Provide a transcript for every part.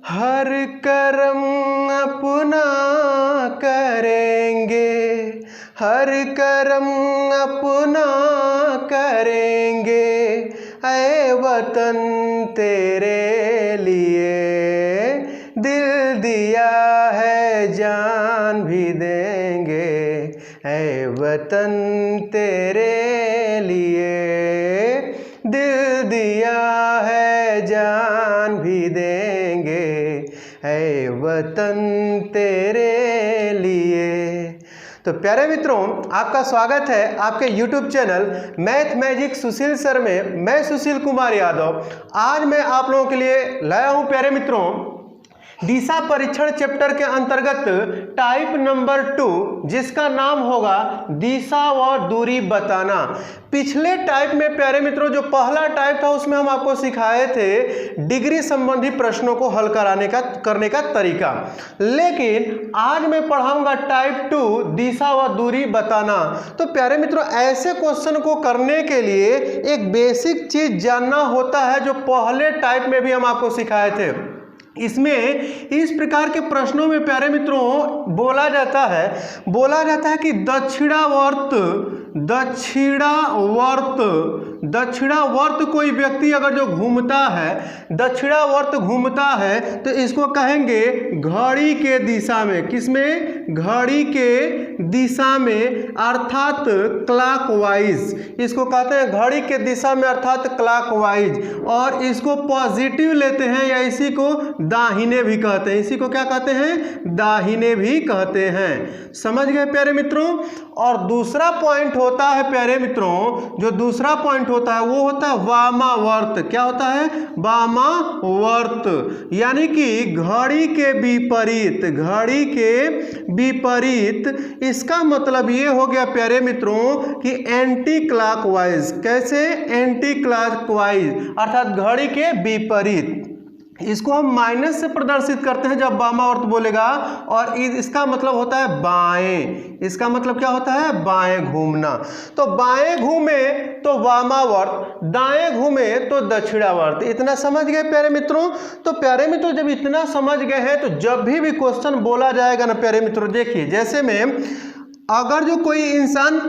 हर कर्म अपना करेंगे, हर कर्म अपना करेंगे, ऐ वतन तेरे लिए दिल दिया है जान भी देंगे, ऐ वतन तेरे लिए दिल दिया है जान भी देंगे, ऐ वतन तेरे लिए। तो प्यारे मित्रों, आपका स्वागत है आपके YouTube चैनल मैथ मैजिक सुशील सर में। मैं सुशील कुमार यादव आज मैं आप लोगों के लिए लाया हूं प्यारे मित्रों दिशा परीक्षण चैप्टर के अंतर्गत टाइप नंबर 2 जिसका नाम होगा दिशा व दूरी बताना। पिछले टाइप में प्यारे मित्रों जो पहला टाइप था उसमें हम आपको सिखाए थे डिग्री संबंधी प्रश्नों को हल करने का तरीका, लेकिन आज मैं पढ़ाऊंगा टाइप 2 दिशा व दूरी बताना। तो प्यारे मित्रों ऐसे क्वेश्चन को करने के लिए एक बेसिक चीज जानना होता है जो पहले टाइप में भी हम आपको सिखाए थे। इसमें इस प्रकार के प्रश्नों में प्यारे मित्रों बोला जाता है कि दक्षिणावर्त कोई व्यक्ति अगर जो दक्षिणावर्त घूमता है तो इसको कहेंगे घड़ी के दिशा में। किसमें? घड़ी के दिशा में अर्थात क्लॉकवाइज। इसको कहते हैं घड़ी के दिशा में अर्थात क्लॉकवाइज, और इसको पॉजिटिव लेते हैं या इसी को दाहिने भी कहते हैं। इसी को क्या कहते हैं? दाहिने भी कहते हैं। समझ गए प्यारे मित्रों। और दूसरा पॉइंट होता है प्यारे मित्रों, जो दूसरा पॉइंट होता है वो होता है वामावर्त। क्या होता है? वामावर्त, यानी कि घड़ी के विपरीत। घड़ी के विपरीत इसका मतलब ये हो गया प्यारे मित्रों कि एंटी क्लॉकवाइज। कैसे? एंटी क्लॉकवाइज अर्थात घड़ी के विपरीत। इसको हम माइनस से प्रदर्शित करते हैं जब वामावर्त बोलेगा, और इसका मतलब होता है बाएं। इसका मतलब क्या होता है? बाएं घूमना। तो बाएं घूमे तो वामावर्त, दाएं घूमे तो दक्षिणावर्त। इतना समझ गए प्यारे मित्रों। तो प्यारे मित्रों जब इतना समझ गए हैं तो जब भी क्वेश्चन बोला जाएगा ना प्यारे मित्रों, देखिए जैसे में अगर जो कोई इंसान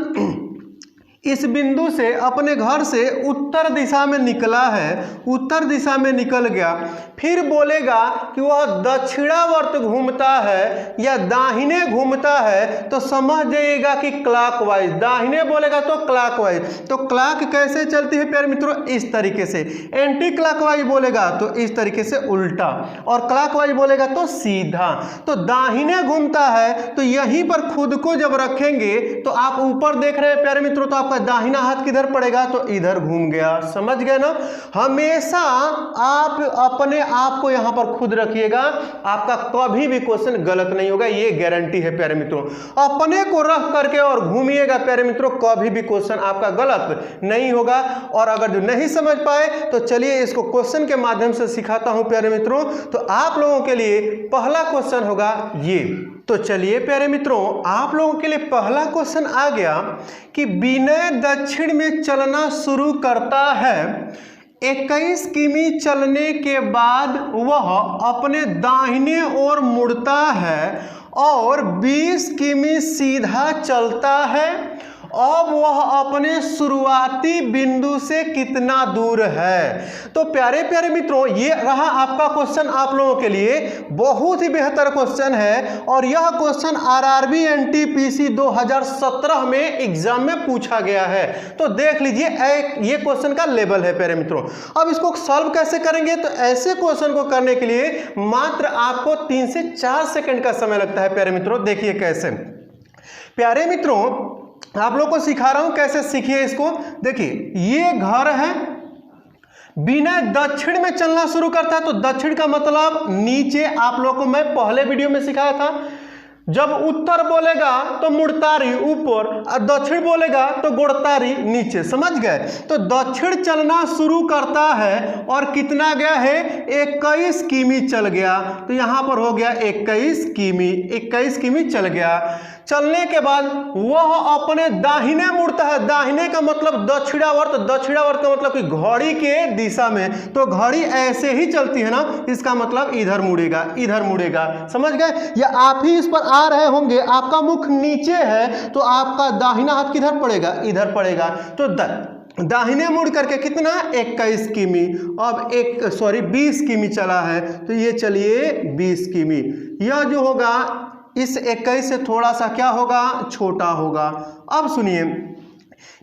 इस बिंदु से अपने घर से उत्तर दिशा में निकला है, उत्तर दिशा में निकल गया, फिर बोलेगा कि वह दक्षिणावर्त घूमता है या दाहिने घूमता है, तो समझ जाइएगा कि क्लॉकवाइज। दाहिने बोलेगा तो क्लॉकवाइज। तो क्लॉक कैसे चलती है प्यारे मित्रों? इस तरीके से। एंटी क्लॉकवाइज बोलेगा तो इस तरीके से उल्टा, और क्लॉकवाइज बोलेगा तो सीधा। तो दाहिने घूमता है तो यहीं पर खुद को जब रखेंगे तो आप ऊपर देख रहे हैं प्यारे मित्रों, तो दाहिना हाथ किधर पड़ेगा? तो इधर घूम गया। समझ गए ना। हमेशा आप अपने आप को यहां पर खुद रखिएगा, आपका कभी भी क्वेश्चन गलत नहीं होगा, ये गारंटी है प्यारे मित्रों। अपने को रख करके और घूमिएगा प्यारे मित्रों, कभी भी क्वेश्चन आपका गलत नहीं होगा। और अगर जो नहीं समझ पाए तो चलिए इसको क्वेश्चन के माध्यम से सिखाता हूं प्यारे मित्रों। तो आप लोगों के लिए पहला क्वेश्चन होगा ये। तो चलिए प्यारे मित्रों आप लोगों के लिए पहला क्वेश्चन आ गया कि विनय दक्षिण में चलना शुरू करता है। 21 किमी चलने के बाद वह अपने दाहिने ओर मुड़ता है और 20 किमी सीधा चलता है। अब वह अपने शुरुआती बिंदु से कितना दूर है? तो प्यारे प्यारे मित्रों ये रहा आपका क्वेश्चन आप लोगों के लिए। बहुत ही बेहतर क्वेश्चन है, और यह क्वेश्चन आरआरबी एनटीपीसी 2017 में एग्जाम में पूछा गया है। तो देख लीजिए ये क्वेश्चन का लेवल है प्यारे मित्रों। अब इसको सॉल्व कैसे करेंगे? तो ऐसे क्वेश्चन को करने के लिए मात्र आपको 3 से 4 सेकंड का समय लगता है प्यारे मित्रों। देखिए कैसे। प्यारे मित्रों आप लोग को सिखा रहा हूं कैसे सीखिए इसको। देखिए ये घर है, विनय दक्षिण में चलना शुरू करता है। तो दक्षिण का मतलब नीचे, आप लोग को मैं पहले वीडियो में सिखाया था। जब उत्तर बोलेगा तो मुड़तारी ऊपर, और दक्षिण बोलेगा तो गुड़तारी नीचे। समझ गए। तो दक्षिण चलना शुरू करता है और कितना गया है? 21 किमी चल गया। तो यहां पर हो गया 21 किमी। 21 किमी चल गया। चलने के बाद वह अपने दाहिने मुड़ता है। दाहिने का मतलब दक्षिणावर्त, दक्षिणावर्त का मतलब कि घड़ी के दिशा में। तो घड़ी ऐसे ही चलती है ना, इसका मतलब इधर मुड़ेगा, इधर मुड़ेगा। समझ गए? या आप ही इस पर आ रहे होंगे, आपका मुख नीचे है तो आपका दाहिना हाथ किधर पड़ेगा? इधर पड़ेगा। तो दाहिने मुड़ करके कितना? 21 किमी। अब 20 किमी चला है, तो ये चलिए 20 किमी। यह जो होगा इस 21 से थोड़ा सा क्या होगा? छोटा होगा। अब सुनिए,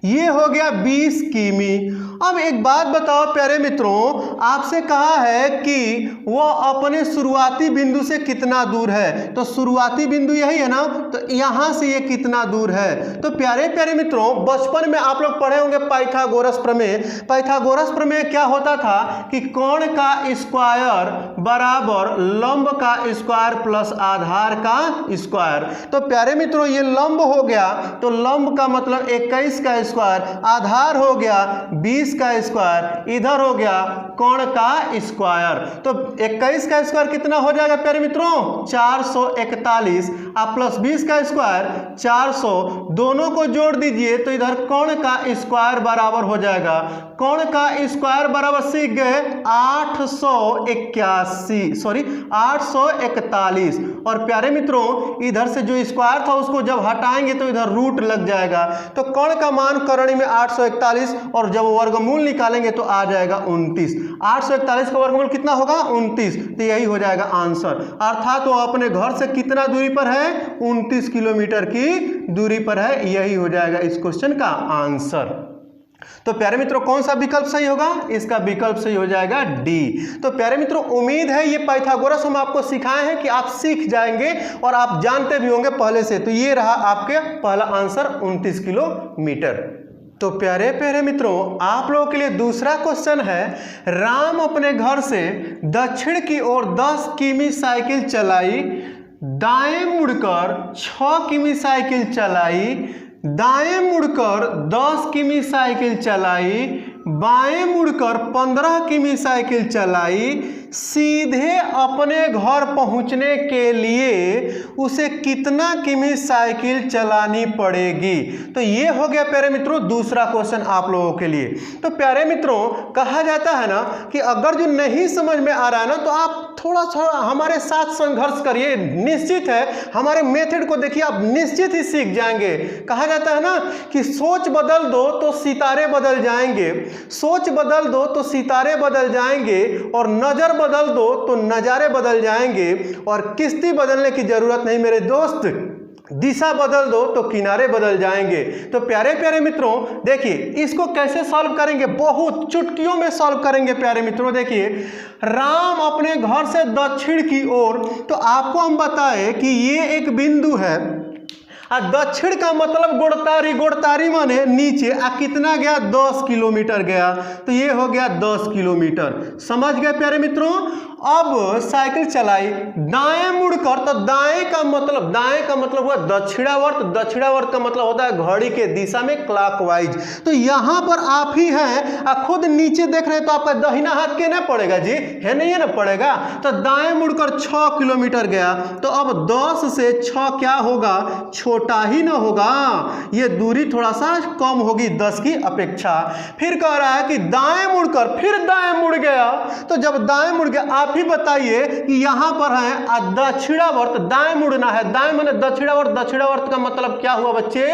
ये हो गया 20 किमी। अब एक बात बताओ प्यारे मित्रों, आपसे कहा है कि वह अपने शुरुआती बिंदु से कितना दूर है। तो शुरुआती बिंदु यही है ना, तो यहां से ये कितना दूर है। तो प्यारे प्यारे मित्रों, बचपन में आप लोग पढ़े होंगे पाइथागोरस प्रमेय। पाइथागोरस प्रमेय क्या होता था कि कोण का स्क्वायर बराबर लंब का स्क्वायर प्लस आधार का स्क्वायर। तो प्यारे मित्रों, ये लंब हो गया, तो लंब का मतलब 21 का स्क्वायर, आधार हो गया 20 का स्क्वायर, इधर हो गया कोण का स्क्वायर। तो 21 का स्क्वायर कितना हो जाएगा प्यारे मित्रों? 441, आप प्लस 20 का स्क्वायर 400, दोनों को जोड़ दीजिए तो इधर कोण का स्क्वायर बराबर हो जाएगा। कोण का स्क्वायर बराबर सीख गए 841। और प्यारे मित्रों, इधर से जो स्क्वायर था उसको जब हटाएंगे तो इधर रूट लग जाएगा। तो कोण का मान करणी में 841, और जब वर्गमूल निकालेंगे तो आ जाएगा 29। 841 का वर्गमूल कितना होगा? 29। तो यही हो जाएगा आंसर। अर्थात वो अपने घर से कितना दूरी पर है? 29 किलोमीटर की दूरी पर है। यही हो जाएगा इस क्वेश्चन का आंसर। तो प्यारे मित्रों, कौन सा विकल्प सही होगा? इसका विकल्प सही हो जाएगा डी। तो प्यारे मित्रों, उम्मीद है ये पाइथागोरस हम आपको सिखाए हैं कि आप सीख जाएंगे और आप जानते भी होंगे पहले से। तो ये रहा आपके पहला आंसर 29 किलोमीटर। तो प्यारे प्यारे मित्रों, आप लोगों के लिए दूसरा क्वेश्चन है। राम अपने घर से दक्षिण की ओर 10 किमी साइकिल चलाई, दाएं मुड़कर 6 किमी साइकिल चलाई, दाएं मुड़कर 10 किमी साइकिल चलाई, बाएं मुड़कर 15 किमी साइकिल चलाई। सीधे अपने घर पहुंचने के लिए उसे कितना किमी साइकिल चलानी पड़ेगी? तो ये हो गया प्यारे मित्रों दूसरा क्वेश्चन आप लोगों के लिए। तो प्यारे मित्रों, कहा जाता है ना कि अगर जो नहीं समझ में आ रहा है ना, तो आप थोड़ा सा हमारे साथ संघर्ष करिए। निश्चित है हमारे मेथड को देखिए, आप निश्चित ही सीख जाएंगे। कहा जाता है ना कि सोच बदल दो तो सितारे बदल जाएंगे, सोच बदल दो तो सितारे बदल जाएंगे, और नजर बदल दो तो नजारे बदल जाएंगे। और किश्ती बदलने की जरूरत नहीं मेरे दोस्त, दिशा बदल दो तो किनारे बदल जाएंगे। तो प्यारे प्यारे मित्रों, देखिए इसको कैसे सॉल्व करेंगे, बहुत चुटकियों में सॉल्व करेंगे प्यारे मित्रों। देखिए, राम अपने घर से दक्षिण की ओर, तो आपको हम बताएं कि ये एक बिंदु है, दक्षिण का मतलब गुड़तारी, गुड़तारी माने नीचे। कितना गया? 10 किलोमीटर गया। तो ये हो गया 10 किलोमीटर। समझ गए प्यारे मित्रों? अब साइकिल चलाई, दाएं मुड़कर, तो दाएं का मतलब हुआ दक्षिणावर्त। दक्षिणावर्त का मतलब होता है घड़ी के दिशा में, क्लॉकवाइज। तो यहां पर आप ही हैं, खुद नीचे देख रहे हैं, तो आपका दाहिना हाथ के ना पड़ेगा जी, है नहीं है ना पड़ेगा। तो दाएं मुड़कर 6 किलोमीटर गया। तो अब 10 से 6 क्या होगा? छोटा ही ना होगा, ये दूरी थोड़ा सा कम होगी 10 की अपेक्षा। फिर कह रहा है कि दाएं मुड़कर फिर दाएं मुड़ गया। तो जब दाएं मुड़ गया, आप ही बताइए कि यहां पर है दक्षिणावर्त, दाएं मुड़ना है। दाएं माने दक्षिणावर्त। दक्षिणावर्त का मतलब क्या हुआ बच्चे?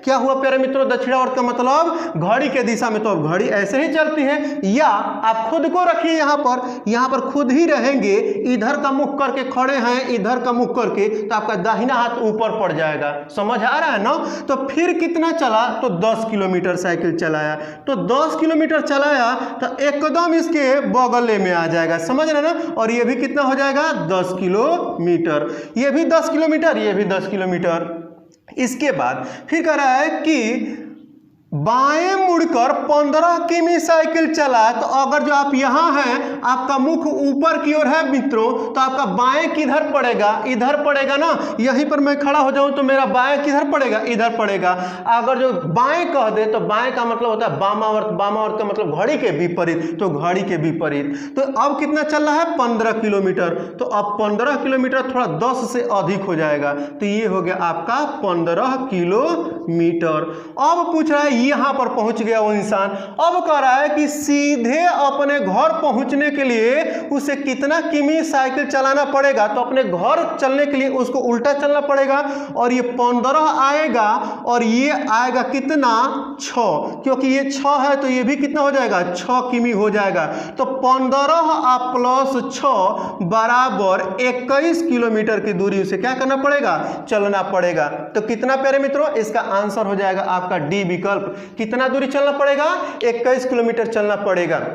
क्या हुआ प्यारे मित्रों? दक्षिणावर्त का मतलब घड़ी के दिशा में। तो अब घड़ी ऐसे ही चलती है। या आप खुद को रखिए यहां पर खुद ही रहेंगे, इधर का मुख करके खड़े हैं, इधर का मुख करके, तो आपका दाहिना हाथ ऊपर पड़ जाएगा। समझ आ रहा है ना? तो फिर कितना चला? तो 10 किलोमीटर साइकिल चलाया। तो 10 किलोमीटर चलाया तो एकदम इसके बगले में आ जाएगा। समझ रहे ना? और ये भी कितना हो जाएगा? 10 किलोमीटर। ये भी 10 किलोमीटर, ये भी 10 किलोमीटर। इसके बाद फिर कह रहा है कि बाएं मुड़कर 15 किमी साइकिल चला, तो अगर जो आप यहाँ हैं, आपका मुख ऊपर की ओर है मित्रों, तो आपका बाएं किधर पड़ेगा? इधर पड़ेगा ना। यहीं पर मैं खड़ा हो जाऊं तो मेरा बाएं किधर पड़ेगा? इधर पड़ेगा। अगर जो बाएं कह दे तो बाएं का मतलब होता है वामावर्त, वामावर्त का मतलब घड़ी के विपरीत, तो घड़ी के विपरीत। तो अब कितना चल रहा है? 15 किलोमीटर। तो अब 15 किलोमीटर थोड़ा 10 से अधिक हो जाएगा, तो ये हो गया आपका 15 किलोमीटर। अब पूछ रहा है यहां पर पहुंच गया वो इंसान, अब कह रहा है कि सीधे अपने घर पहुंचने के लिए उसे कितना किमी साइकिल चलाना पड़ेगा। तो अपने घर चलने के लिए उसको उल्टा चलना पड़ेगा, और ये 15 आएगा और ये आएगा कितना? 6, क्योंकि ये 6 है तो ये भी कितना हो जाएगा? 6 किमी हो जाएगा। तो 15 प्लस 6 बराबर 21 किलोमीटर की दूरी उसे क्या करना पड़ेगा? चलना पड़ेगा। तो कितना प्यारे मित्रों? इसका आंसर हो जाएगा आपका डी विकल्प। कितना दूरी चलना पड़ेगा? 21 किलोमीटर चलना पड़ेगा।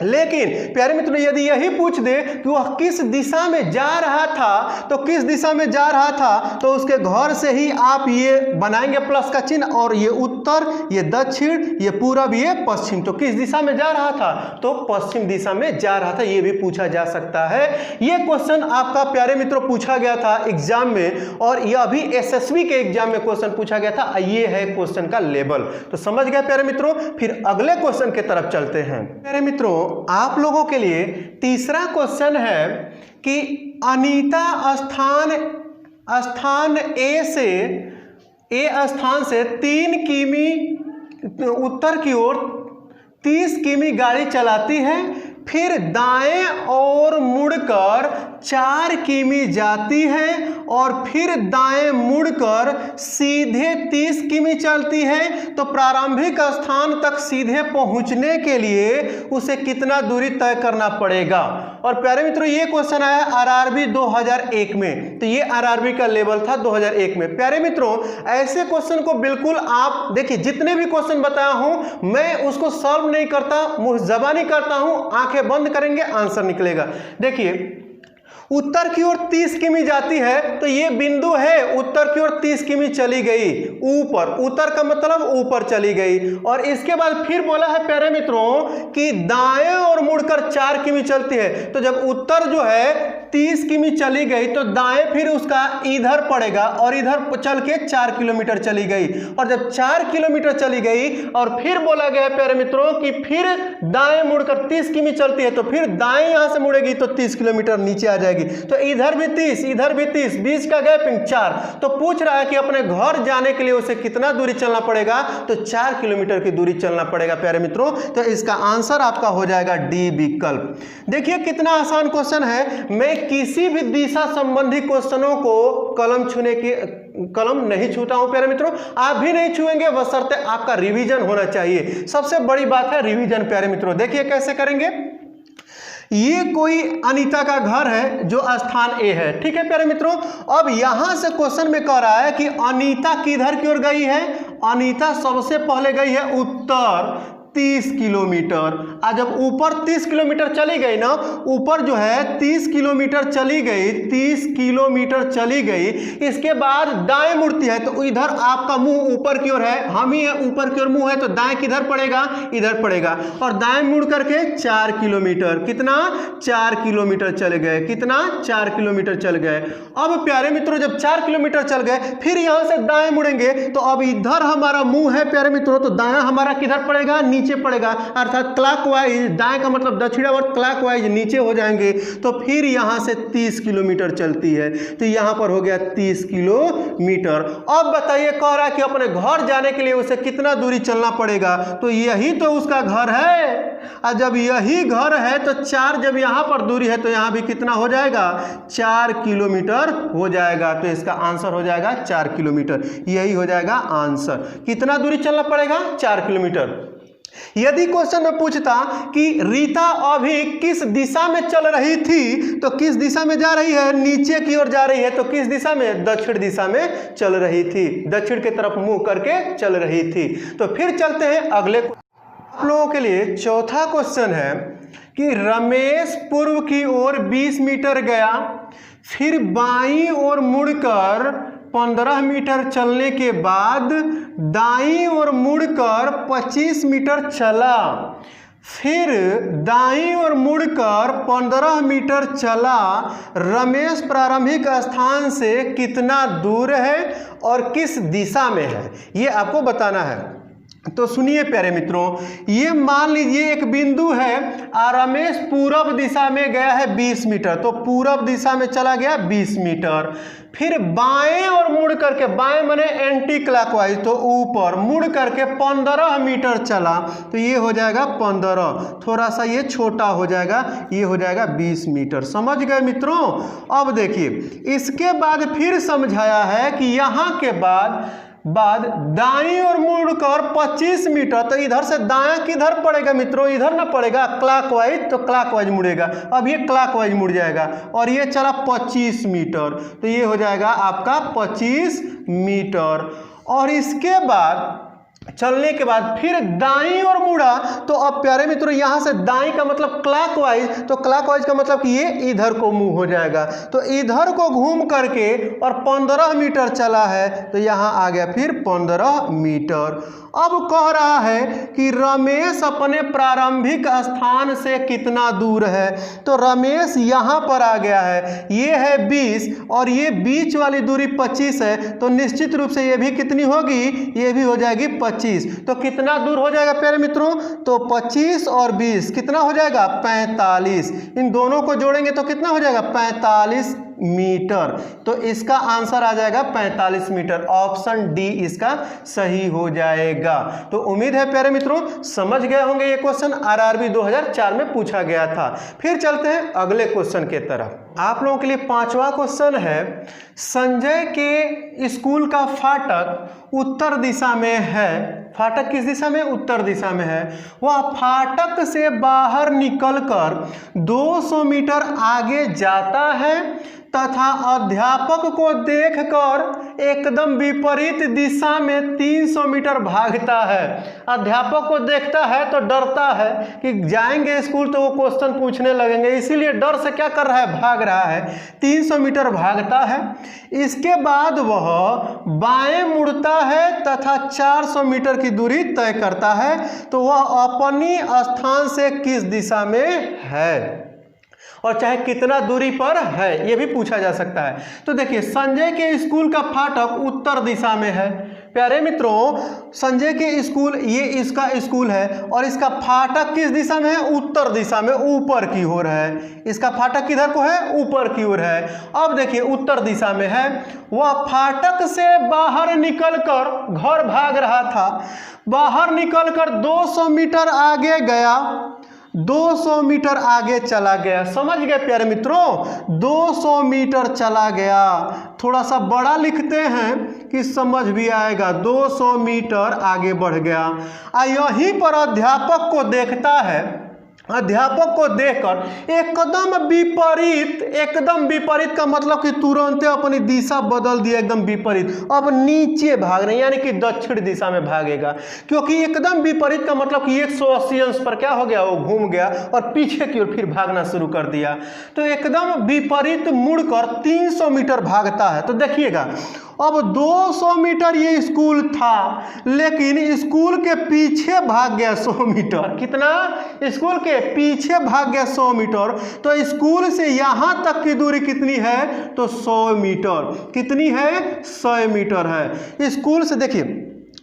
लेकिन प्यारे मित्रों यदि यही पूछ दे कि वह किस दिशा में जा रहा था, तो किस दिशा में जा रहा था, तो उसके घर से ही आप ये बनाएंगे प्लस का चिन्ह, और ये उत्तर, ये दक्षिण, ये पूरब, ये पश्चिम। तो किस दिशा में जा रहा था? तो पश्चिम दिशा में जा रहा था। ये भी पूछा जा सकता है। ये क्वेश्चन आपका प्यारे मित्रों पूछा गया था एग्जाम में, और यह अभी एसएसबी के एग्जाम में क्वेश्चन पूछा गया था। ये है क्वेश्चन का लेवल। तो समझ गए प्यारे मित्रों। फिर अगले क्वेश्चन की तरफ चलते हैं। प्यारे मित्रों आप लोगों के लिए तीसरा क्वेश्चन है कि अनीता स्थान ए स्थान से 3 किमी उत्तर की ओर 30 किमी गाड़ी चलाती है, फिर दाएं और मुड़कर 4 किमी जाती है, और फिर दाएं मुड़कर सीधे 30 किमी चलती है। तो प्रारंभिक स्थान तक सीधे पहुंचने के लिए उसे कितना दूरी तय करना पड़ेगा? और प्यारे मित्रों ये क्वेश्चन आया आरआरबी 2001 में। तो ये आरआरबी का लेवल था 2001 में। प्यारे मित्रों ऐसे क्वेश्चन को बिल्कुल आप देखिए, जितने भी क्वेश्चन बताया हूं मैं उसको सॉल्व नहीं करता, मुंह ज़बानी करता हूं, आंखें बंद करेंगे आंसर निकलेगा। देखिए उत्तर की ओर 30 किमी जाती है, तो ये बिंदु है उत्तर की ओर 30 किमी चली गई ऊपर, उत्तर का मतलब ऊपर चली गई। और इसके बाद फिर बोला है प्यारे मित्रों कि दाएं और मुड़कर 4 किमी चलती है। तो जब उत्तर जो है 30 किमी चली गई, तो दाएं फिर उसका इधर पड़ेगा, और इधर चल के 4 किलोमीटर चली गई। और जब 4 किलोमीटर चली गई और फिर बोला गया प्यारे मित्रों कि फिर दाएं मुड़कर 30 किमी चलती है, तो फिर दाएं यहां से मुड़ेगी तो 30 किलोमीटर नीचे आ जाएगी। तो इधर भी 30, इधर भी 30, बीच का गैपिंग 4। तो पूछ रहा है कि अपने घर जाने के लिए उसे कितना दूरी चलना पड़ेगा? तो 4 किलोमीटर की दूरी चलना पड़ेगा प्यारे मित्रों। तो इसका आंसर आपका हो जाएगा डी विकल्प। देखिए कितना आसान क्वेश्चन है। मैं किसी भी दिशा संबंधी क्वेश्चनों को कलम नहीं छूता हूं प्यारे मित्रों, आप भी नहीं छुएंगे, बशर्ते आपका रिवीजन होना चाहिए। सबसे बड़ी बात है रिवीजन प्यारे मित्रों। देखिए कैसे करेंगे। ये कोई अनीता का घर है जो स्थान ए है, ठीक है प्यारे मित्रों। अब यहां से क्वेश्चन में कह रहा है कि अनीता किधर की ओर गई है? अनीता सबसे पहले गई है उत्तर 30 किलोमीटर। आज जब ऊपर 30 किलोमीटर चली गई ना, ऊपर जो है 30 किलोमीटर चली गई, 30 किलोमीटर चली गई, इसके बाद दाएं मुड़ती है, तो इधर आपका मुंह ऊपर की ओर है, हम ही है ऊपर की ओर मुंह है, तो दाएं किधर पड़ेगा? इधर पड़ेगा। और दाएं मुड़ करके 4 किलोमीटर, कितना? 4 किलोमीटर चले गए। कितना? 4 किलोमीटर चल गए। अब प्यारे मित्रों जब 4 किलोमीटर चल गए, फिर यहां से दाएं मुड़ेंगे, तो अब इधर हमारा मुंह है प्यारे मित्रों, तो दाएं हमारा किधर पड़ेगा? नीचे पड़ेगा, अर्थात क्लॉकवाइज, दाएं का मतलब दक्षिणावर्त, क्लॉकवाइज नीचे हो जाएंगे। तो फिर यहां से 30 किलोमीटर चलती है, तो यहां पर हो गया 30 किलोमीटर। अब बताइए कह रहा है कि अपने घर जाने के लिए उसे कितना दूरी चलना पड़ेगा? तो यही तो उसका घर है, और जब यही घर है तो 4, जब यहां पर दूरी है तो यहां भी कितना हो जाएगा? 4 किलोमीटर हो जाएगा। तो इसका आंसर हो जाएगा 4 किलोमीटर। यही हो जाएगा आंसर। कितना दूरी चलना पड़ेगा? 4 किलोमीटर। यदि क्वेश्चन में पूछता कि रीता अभी किस दिशा में चल रही थी, तो किस दिशा में जा रही है? नीचे की ओर जा रही है, तो किस दिशा में? दक्षिण दिशा में चल रही थी, दक्षिण की तरफ मुंह करके चल रही थी। तो फिर चलते हैं अगले। आप लोगों के लिए चौथा क्वेश्चन है कि रमेश पूर्व की ओर 20 मीटर गया, फिर बाईं ओर मुड़कर 15 मीटर चलने के बाद दाईं ओर मुड़कर 25 मीटर चला, फिर दाईं ओर मुड़कर 15 मीटर चला। रमेश प्रारंभिक स्थान से कितना दूर है और किस दिशा में है, ये आपको बताना है। तो सुनिए प्यारे मित्रों, ये मान लीजिए एक बिंदु है, रमेश पूरब दिशा में गया है 20 मीटर, तो पूरब दिशा में चला गया 20 मीटर। फिर बाएं और मुड़ करके, बाएं माने एंटी क्लॉकवाइज, तो ऊपर मुड़ करके 15 मीटर चला, तो ये हो जाएगा 15, थोड़ा सा ये छोटा हो जाएगा, ये हो जाएगा 20 मीटर। समझ गए मित्रों। अब देखिए, इसके बाद फिर समझाया है कि यहाँ के बाद दाईं ओर मुड़कर 25 मीटर, तो इधर से दायां किधर पड़ेगा मित्रों, इधर ना पड़ेगा क्लॉकवाइज, तो क्लॉकवाइज मुड़ेगा। अब ये क्लॉकवाइज मुड़ जाएगा और ये चला 25 मीटर, तो ये हो जाएगा आपका 25 मीटर। और इसके बाद चलने के बाद फिर दाईं ओर मुड़ा, तो अब प्यारे मित्रों यहाँ से दाईं का मतलब क्लॉकवाइज, तो क्लॉकवाइज का मतलब कि ये इधर को मूव हो जाएगा, तो इधर को घूम करके और 15 मीटर चला है, तो यहाँ आ गया फिर 15 मीटर। अब कह रहा है कि रमेश अपने प्रारंभिक स्थान से कितना दूर है, तो रमेश यहाँ पर आ गया है, ये है 20 और ये बीच वाली दूरी 25 है, तो निश्चित रूप से ये भी कितनी होगी, ये भी हो जाएगी 25। तो कितना दूर हो जाएगा प्यारे मित्रों, तो 25 और 20 कितना हो जाएगा, 45। इन दोनों को जोड़ेंगे तो कितना हो जाएगा, 45 मीटर। तो इसका आंसर आ जाएगा 45 मीटर। ऑप्शन डी इसका सही हो जाएगा। तो उम्मीद है प्यारे मित्रों समझ गए होंगे, ये क्वेश्चन आरआरबी 2004 में पूछा गया था। फिर चलते हैं अगले क्वेश्चन के तरफ। आप लोगों के लिए 5वां क्वेश्चन है, संजय के स्कूल का फाटक उत्तर दिशा में है। फाटक किस दिशा में, उत्तर दिशा में है। वह फाटक से बाहर निकलकर 200 मीटर आगे जाता है तथा अध्यापक को देखकर एकदम विपरीत दिशा में 300 मीटर भागता है। अध्यापक को देखता है तो डरता है कि जाएंगे स्कूल तो वो क्वेश्चन पूछने लगेंगे, इसीलिए डर से क्या कर रहा है, भाग रहा है। 300 मीटर भागता है। इसके बाद वह बाएं मुड़ता है तथा 400 मीटर की दूरी तय करता है, तो वह अपनी स्थान से किस दिशा में है और चाहे कितना दूरी पर है, यह भी पूछा जा सकता है। तो देखिए, संजय के स्कूल का फाटक उत्तर दिशा में है। प्यारे मित्रों, संजय के स्कूल, ये इसका स्कूल है और इसका फाटक किस दिशा में है, उत्तर दिशा में, ऊपर की ओर है। इसका फाटक किधर को है, ऊपर की ओर है। अब देखिए, उत्तर दिशा में है। वह फाटक से बाहर निकलकर, घर भाग रहा था, बाहर निकलकर 200 मीटर आगे गया, 200 मीटर आगे चला गया। समझ गए प्यारे मित्रों, 200 मीटर चला गया। थोड़ा सा बड़ा लिखते हैं कि समझ भी आएगा। 200 मीटर आगे बढ़ गया। यहीं पर अध्यापक को देखता है। अध्यापक को देखकर एकदम विपरीत, एकदम विपरीत का मतलब कि तुरंत अपनी दिशा बदल दिया, एकदम विपरीत। अब नीचे भाग रहे, यानी कि दक्षिण दिशा में भागेगा, क्योंकि एकदम विपरीत का मतलब कि 180 अंश पर क्या हो गया, वो घूम गया और पीछे की ओर फिर भागना शुरू कर दिया। तो एकदम विपरीत मुड़कर 300 मीटर भागता है। तो देखिएगा, अब 200 मीटर ये स्कूल था, लेकिन स्कूल के पीछे भाग गया 100 मीटर। कितना, स्कूल के पीछे भाग गया 100 मीटर। तो स्कूल से यहां तक की दूरी कितनी है, तो 100 मीटर। कितनी है, 100 मीटर है। स्कूल से देखिए,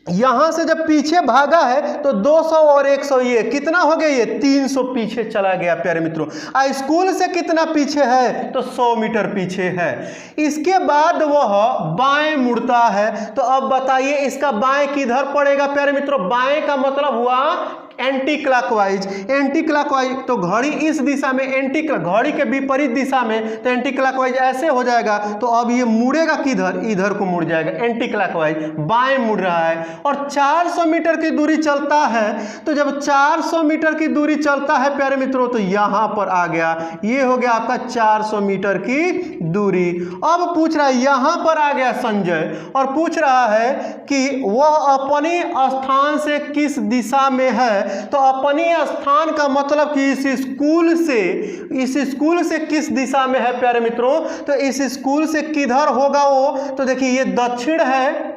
यहां से जब पीछे भागा है तो 200 और 100, ये कितना हो गया, ये 300 पीछे चला गया प्यारे मित्रों। स्कूल से कितना पीछे है, तो 100 मीटर पीछे है। इसके बाद वह बाएं मुड़ता है। तो अब बताइए इसका बाएं किधर पड़ेगा प्यारे मित्रों, बाएं का मतलब हुआ एंटी क्लॉकवाइज। एंटी क्लॉकवाइज तो घड़ी इस दिशा में, घड़ी के विपरीत दिशा में, तो एंटी क्लॉकवाइज ऐसे हो जाएगा। तो अब ये मुड़ेगा किधर, इधर को मुड़ जाएगा, एंटी क्लॉकवाइज, बाएं मुड़ रहा है। और 400 मीटर की दूरी चलता है। तो जब 400 मीटर की दूरी चलता है प्यारे मित्रों, तो यहां पर आ गया, ये हो गया आपका 400 मीटर की दूरी। अब पूछ रहा है, यहां पर आ गया संजय और पूछ रहा है कि वह अपने स्थान से किस दिशा में है तो अपनी स्थान का मतलब कि इस स्कूल से किस दिशा में है प्यारे मित्रों, तो इस स्कूल से किधर होगा वो, तो देखिए ये दक्षिण है,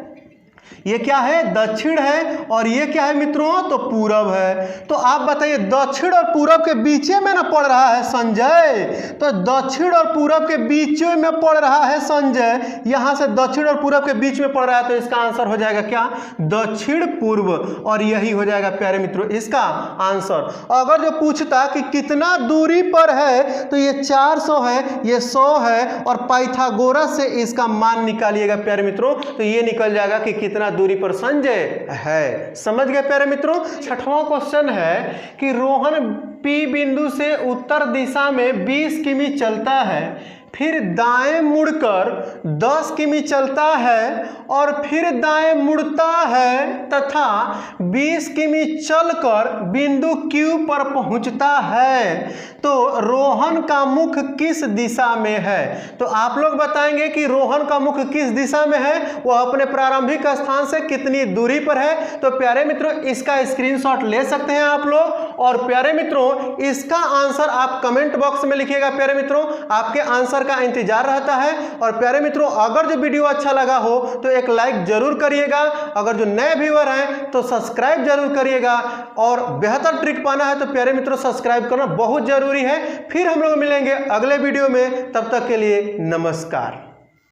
ये क्या है, दक्षिण है, और ये क्या है मित्रों, तो पूरब है। तो आप बताइए दक्षिण और पूरब के बीच में ना पड़ रहा है संजय, तो दक्षिण और पूरब के बीच में पड़ रहा है संजय, यहां से दक्षिण और पूरब के बीच में पड़ रहा है, तो इसका आंसर हो जाएगा क्या, दक्षिण पूर्व, और यही हो जाएगा प्यारे मित्रों इसका आंसर। अगर जो पूछता कि कितना दूरी पर है, तो ये 400 है, ये 100 है, और पाइथागोरस से इसका मान निकालिएगा प्यारे मित्रों, तो ये निकल जाएगा कि कितना दूरी पर संजय है। समझ गए प्यारे मित्रों। छठवां क्वेश्चन है कि रोहन पी बिंदु से उत्तर दिशा में 20 किमी चलता है, फिर दाएं मुड़कर 10 किमी चलता है, और फिर दाएं मुड़ता है तथा 20 किमी चलकर बिंदु Q पर पहुंचता है, तो रोहन का मुख किस दिशा में है। तो आप लोग बताएंगे कि रोहन का मुख किस दिशा में है, वह अपने प्रारंभिक स्थान से कितनी दूरी पर है। तो प्यारे मित्रों इसका स्क्रीनशॉट ले सकते हैं आप लोग, और प्यारे मित्रों इसका आंसर आप कमेंट बॉक्स में लिखिएगा प्यारे मित्रों, आपके आंसर का इंतजार रहता है। और प्यारे मित्रों अगर जो वीडियो अच्छा लगा हो तो एक लाइक जरूर करिएगा, अगर जो नए व्यूअर हैं तो सब्सक्राइब जरूर करिएगा, और बेहतर ट्रिक पाना है तो प्यारे मित्रों सब्सक्राइब करना बहुत जरूरी है। फिर हम लोग मिलेंगे अगले वीडियो में, तब तक के लिए नमस्कार।